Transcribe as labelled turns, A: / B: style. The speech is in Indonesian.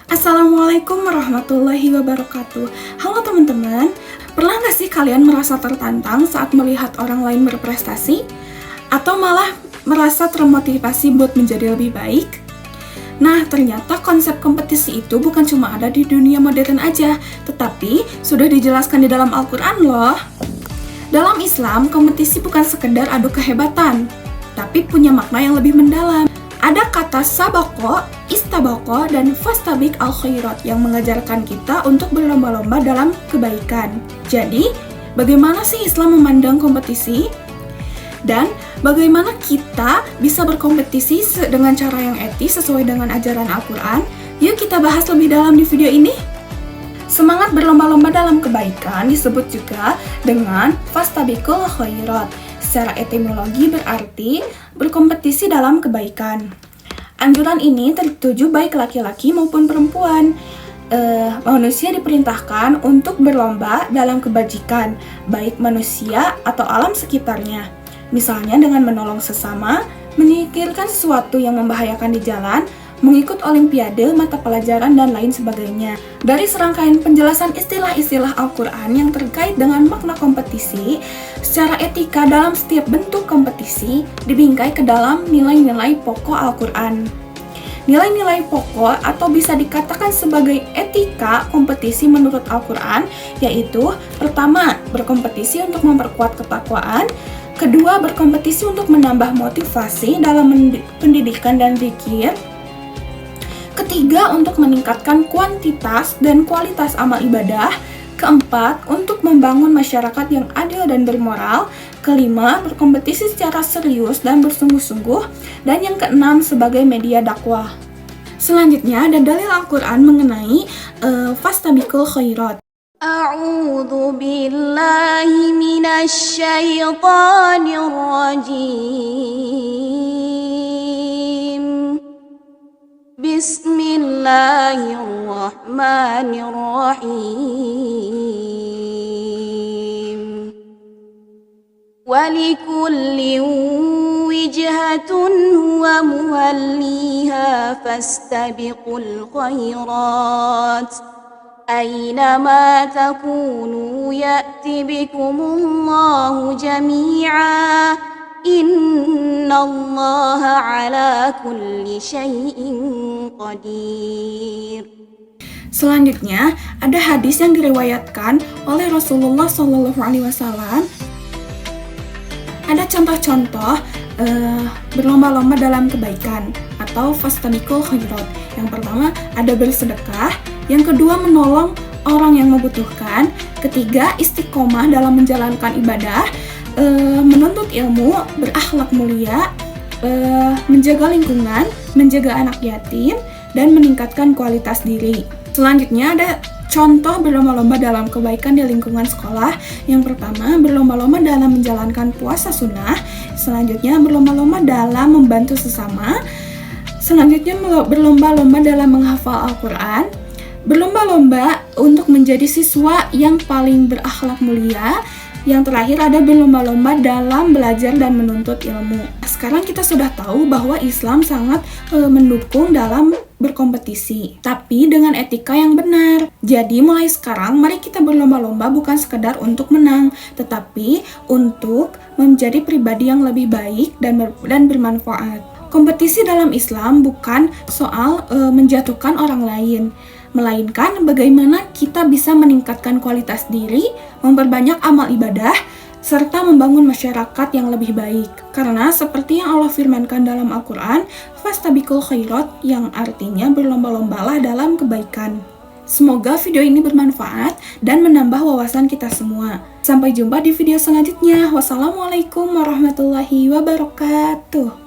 A: Assalamualaikum warahmatullahi wabarakatuh. Halo teman-teman, pernah nggak sih kalian merasa tertantang saat melihat orang lain berprestasi? Atau malah merasa termotivasi buat menjadi lebih baik? Nah, ternyata konsep kompetisi itu bukan cuma ada di dunia modern aja, tetapi sudah dijelaskan di dalam Al-Quran loh. Dalam Islam, kompetisi bukan sekedar adu kehebatan, tapi punya makna yang lebih mendalam. Ada kata sabako, istabako, dan fastabik al-khairat yang mengajarkan kita untuk berlomba-lomba dalam kebaikan. Jadi, bagaimana sih Islam memandang kompetisi? Dan bagaimana kita bisa berkompetisi dengan cara yang etis sesuai dengan ajaran Al-Quran? Yuk kita bahas lebih dalam di video ini. Semangat berlomba-lomba dalam kebaikan disebut juga dengan fastabikul khairat. Secara etimologi berarti berkompetisi dalam kebaikan. Anjuran ini tertuju baik laki-laki maupun perempuan. Manusia diperintahkan untuk berlomba dalam kebajikan, baik manusia atau alam sekitarnya. Misalnya dengan menolong sesama, menyingkirkan sesuatu yang membahayakan di jalan, mengikut olimpiade, mata pelajaran, dan lain sebagainya. Dari serangkaian penjelasan istilah-istilah Al-Quran yang terkait dengan makna kompetisi, secara etika dalam setiap bentuk kompetisi dibingkai ke dalam nilai-nilai pokok Al-Quran. Nilai-nilai pokok atau bisa dikatakan sebagai etika kompetisi menurut Al-Quran yaitu: pertama, berkompetisi untuk memperkuat ketakwaan; kedua, berkompetisi untuk menambah motivasi dalam pendidikan dan zikir; ketiga, untuk meningkatkan kuantitas dan kualitas amal ibadah; keempat, untuk membangun masyarakat yang adil dan bermoral; kelima, berkompetisi secara serius dan bersungguh-sungguh; dan yang keenam, sebagai media dakwah. Selanjutnya ada dalil Al-Quran mengenai fastabikul khairat.
B: A'udzu billahi minasy syaithanir rajim. Bismillahirrahmanirrahim. Walikullin wijhatun huwa muwalliha fastabiqul khairat. Aynama takunu ya'ti bikumullahu jami'a. Innallaha ala kulli syai'in qadir.
A: Selanjutnya, ada hadis yang diriwayatkan oleh Rasulullah SAW. Ada contoh-contoh berlomba-lomba dalam kebaikan atau fastabikul khairat. Yang pertama, ada bersedekah; yang kedua, menolong orang yang membutuhkan; ketiga, istiqomah dalam menjalankan ibadah; menuntut ilmu, berakhlak mulia, menjaga lingkungan, menjaga anak yatim, dan meningkatkan kualitas diri. Selanjutnya ada contoh berlomba-lomba dalam kebaikan di lingkungan sekolah. Yang pertama, berlomba-lomba dalam menjalankan puasa sunnah. Selanjutnya, berlomba-lomba dalam membantu sesama. Selanjutnya, berlomba-lomba dalam menghafal Al-Quran. Berlomba-lomba untuk menjadi siswa yang paling berakhlak mulia. Yang terakhir ada berlomba-lomba dalam belajar dan menuntut ilmu. Sekarang kita sudah tahu bahwa Islam sangat mendukung dalam berkompetisi, tapi dengan etika yang benar. Jadi mulai sekarang mari kita berlomba-lomba bukan sekedar untuk menang, tetapi untuk menjadi pribadi yang lebih baik dan bermanfaat. Kompetisi dalam Islam bukan soal menjatuhkan orang lain, melainkan bagaimana kita bisa meningkatkan kualitas diri, memperbanyak amal ibadah, serta membangun masyarakat yang lebih baik. Karena seperti yang Allah firmankan dalam Al-Quran, fastabikul khairat, yang artinya berlomba-lombalah dalam kebaikan. Semoga video ini bermanfaat dan menambah wawasan kita semua. Sampai jumpa di video selanjutnya. Wassalamualaikum warahmatullahi wabarakatuh.